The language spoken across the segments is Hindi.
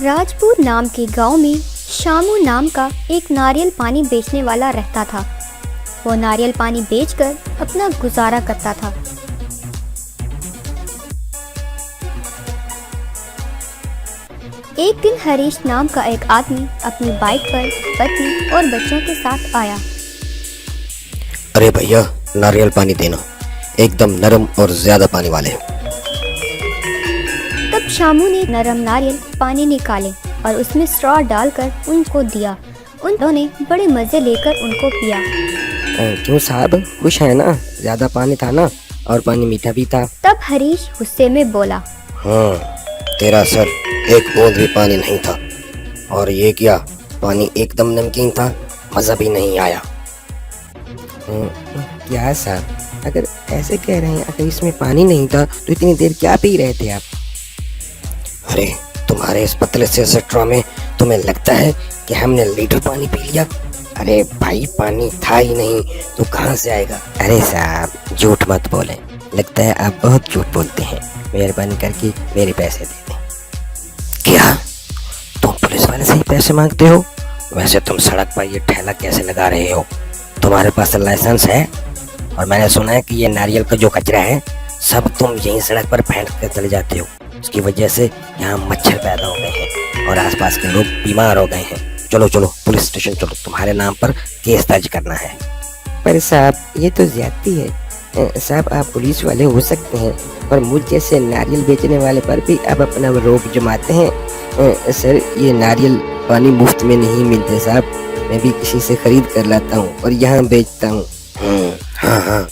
राजपुर नाम के गांव में शामू नाम का एक नारियल पानी बेचने वाला रहता था। वो नारियल पानी बेचकर अपना गुजारा करता था। एक दिन हरीश नाम का एक आदमी अपनी बाइक पर पत्नी और बच्चों के साथ आया। अरे भैया, नारियल पानी देना, एकदम नरम और ज्यादा पानी वाले। तब शामू ने नरम नारियल पानी निकाले और उसमें स्ट्रॉ डालकर उनको दिया। उन्होंने बड़े मजे लेकर उनको पिया। क्यों साहब, खुश है ना? ज्यादा पानी था ना, और पानी मीठा भी था। तब हरीश गुस्से में बोला, हाँ, तेरा सर एक बूंद भी पानी नहीं था, और ये क्या, पानी एकदम नमकीन था, मजा भी नहीं आया। क्या साहब, अगर ऐसे कह रहे हैं, अगर इसमें पानी नहीं था तो इतनी देर क्या पी रहे थे आप? अरे तुम्हारे इस पतले से स्ट्रॉ में तुम्हें लगता है कि हमने लीटर पानी पी लिया? अरे भाई, पानी था ही नहीं तो कहाँ से आएगा? अरे साहब, झूठ मत बोलें, लगता है आप बहुत झूठ बोलते हैं। मेहरबानी करके मेरे पैसे दे दें। क्या तुम पुलिस वाले से ही पैसे मांगते हो? वैसे तुम सड़क पर ये ठेला कैसे लगा रहे हो? तुम्हारे पास लाइसेंस है? और मैंने सुना है कि ये नारियल का जो कचरा है सब तुम यहीं सड़क पर फेंक कर चले जाते हो। उसकी वजह से यहाँ मच्छर पैदा हो गए हैं और आसपास के लोग बीमार हो गए हैं। चलो चलो पुलिस स्टेशन चलो, तुम्हारे नाम पर केस दर्ज करना है। पर साहब, ये तो ज्यादती है। साहब, आप पुलिस वाले हो सकते हैं, पर मुझ जैसे नारियल बेचने वाले पर भी आप अपना रोक जमाते हैं। सर, ये नारियल पानी मुफ्त में नहीं मिलते साहब, मैं भी किसी से खरीद कर लाता हूँ और यहाँ बेचता हूँ। हाँ हाँ,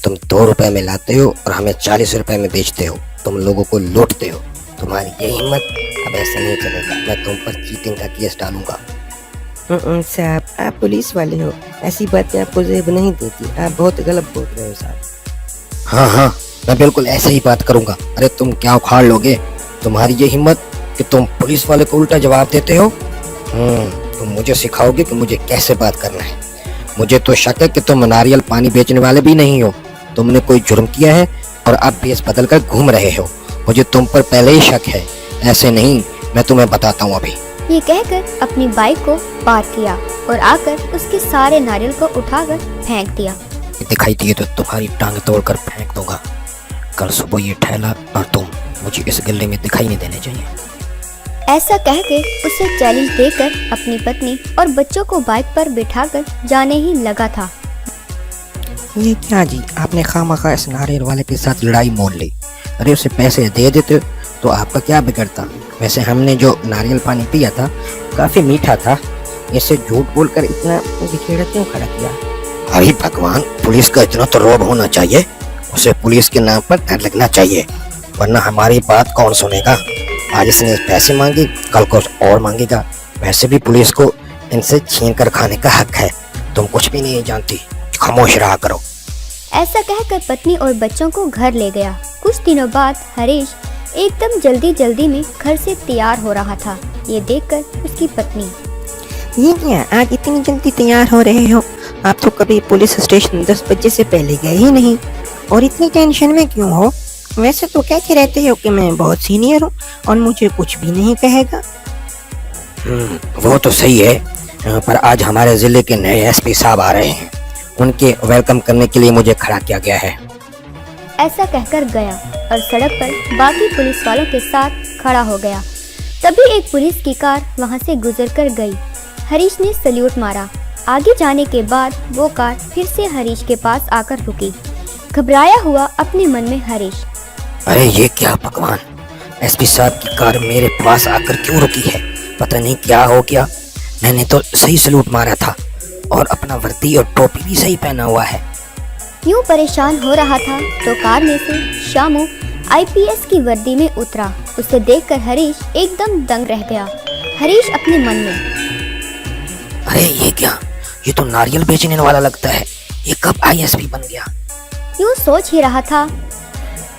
तुम 2 रुपए में लाते हो और हमें 40 रुपए में बेचते हो। तुम लोगों को लूटते हो। तुम्हारी ये हिम्मत, अब ऐसा नहीं चलेगा। मैं तुम पर चीटिंग का केस डालूंगा। साहब, आप पुलिस वाले हो, ऐसी बातें आपको जेब नहीं देती। आप बहुत गलत बोल रहे हो साहब। हाँ हाँ, मैं बिल्कुल ऐसे ही बात करूंगा। अरे तुम क्या उखाड़ लोगे? तुम्हारी ये हिम्मत कि तुम पुलिस वाले को उल्टा जवाब देते हो? तुम मुझे सिखाओगे कि मुझे कैसे बात करना है? मुझे तो शक है कि तुम नारियल पानी बेचने वाले भी नहीं हो। तुमने कोई जुर्म किया है और अब भेस बदल कर घूम रहे हो। मुझे तुम पर पहले ही शक है। ऐसे नहीं, मैं तुम्हें बताता हूँ अभी। ये कहकर अपनी बाइक को पार किया और आकर उसके सारे नारियल को उठाकर फेंक दिया। दिखाई दिए तो तुम्हारी टांग तोड़कर फेंक दूंगा। कल सुबह ये ठेला और तुम मुझे इस गले में दिखाई नहीं देने चाहिए। ऐसा कह के उसे चैलेंज देकर अपनी पत्नी और बच्चों को बाइक पर बिठाकर जाने ही लगा था। ये क्या जी, आपने खामखा इस नारियल वाले के साथ लड़ाई मोल ली। अरे उसे पैसे दे देते तो आपका क्या बिगड़ता? वैसे हमने जो नारियल पानी पिया था काफी मीठा था। इसे झूठ बोलकर इतना बिखेड़ा क्यों खड़ा किया? अरे भगवान, पुलिस का इतना तो रौब होना चाहिए। उसे पुलिस के नाम पर डर लगना चाहिए, वरना हमारी बात कौन सुनेगा? आज इसने पैसे मांगे, कल को और मांगेगा। वैसे भी पुलिस को इनसे छीन कर खाने का हक है। तुम कुछ भी नहीं जानती, खामोश रहा करो। ऐसा कहकर पत्नी और बच्चों को घर ले गया। कुछ दिनों बाद हरीश एकदम जल्दी जल्दी में घर से तैयार हो रहा था। ये देखकर उसकी पत्नी, ये क्या, आज इतनी जल्दी तैयार हो रहे हो? आप तो कभी पुलिस स्टेशन 10 बजे से पहले गए ही नहीं, और इतनी टेंशन में क्यों हो? वैसे तो कहते रहते हो कि मैं बहुत सीनियर हूँ और मुझे कुछ भी नहीं कहेगा। वो तो सही है, पर आज हमारे जिले के नए एसपी साहब आ रहे हैं। उनके वेलकम करने के लिए मुझे खड़ा किया गया है। ऐसा कहकर गया और सड़क पर बाकी पुलिस वालों के साथ खड़ा हो गया। तभी एक पुलिस की कार वहां से गुजर कर गई। हरीश ने सल्यूट मारा। आगे जाने के बाद वो कार फिर से हरीश के पास आकर रुकी। घबराया हुआ अपने मन में हरीश, अरे ये क्या भगवान, एसपी साहब की कार मेरे पास आकर क्यों रुकी है? पता नहीं क्या हो गया। मैंने तो सही सलूट मारा था और अपना वर्दी और टोपी भी सही पहना हुआ है। यूं परेशान हो रहा था तो कार में से शामू आईपीएस की वर्दी में उतरा। उसे देखकर हरीश एकदम दंग रह गया। हरीश अपने मन में, अरे ये क्या, ये तो नारियल बेचने वाला लगता है। ये कब आईएसपी बन गया? यूं सोच ही रहा था।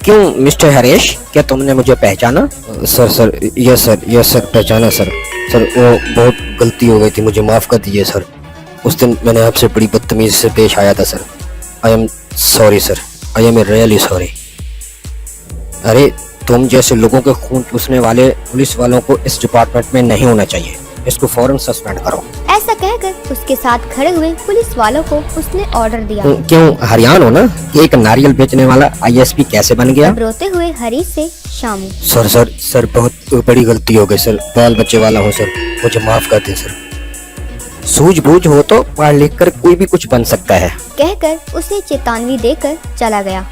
क्यों मिस्टर हरीश, क्या तुमने मुझे पहचाना? सर यस सर पहचाना सर। सर वो बहुत गलती हो गई थी, मुझे माफ कर दीजिए सर। उस दिन मैंने आपसे बड़ी बदतमीजी से पेश आया था sir. I am sorry sir, I am really sorry. अरे तुम जैसे लोगों के खून चूसने वाले पुलिस वालों को इस डिपार्टमेंट में नहीं होना चाहिए। इसको फौरन सस्पेंड करो। ऐसा कहकर उसके साथ खड़े हुए पुलिस वालों को उसने ऑर्डर दिया। क्यों हरियाण हो ना, एक नारियल बेचने वाला आईएसपी कैसे बन गया? तब रोते हुए हरीश से शामू। सर बहुत बड़ी गलती हो गई सर, बाल बच्चे वाला हूँ सर, मुझे माफ कर दें सर। सूझबूझ हो तो पढ़ लिख कर कोई भी कुछ बन सकता है, कहकर उसे चेतावनी देकर चला गया।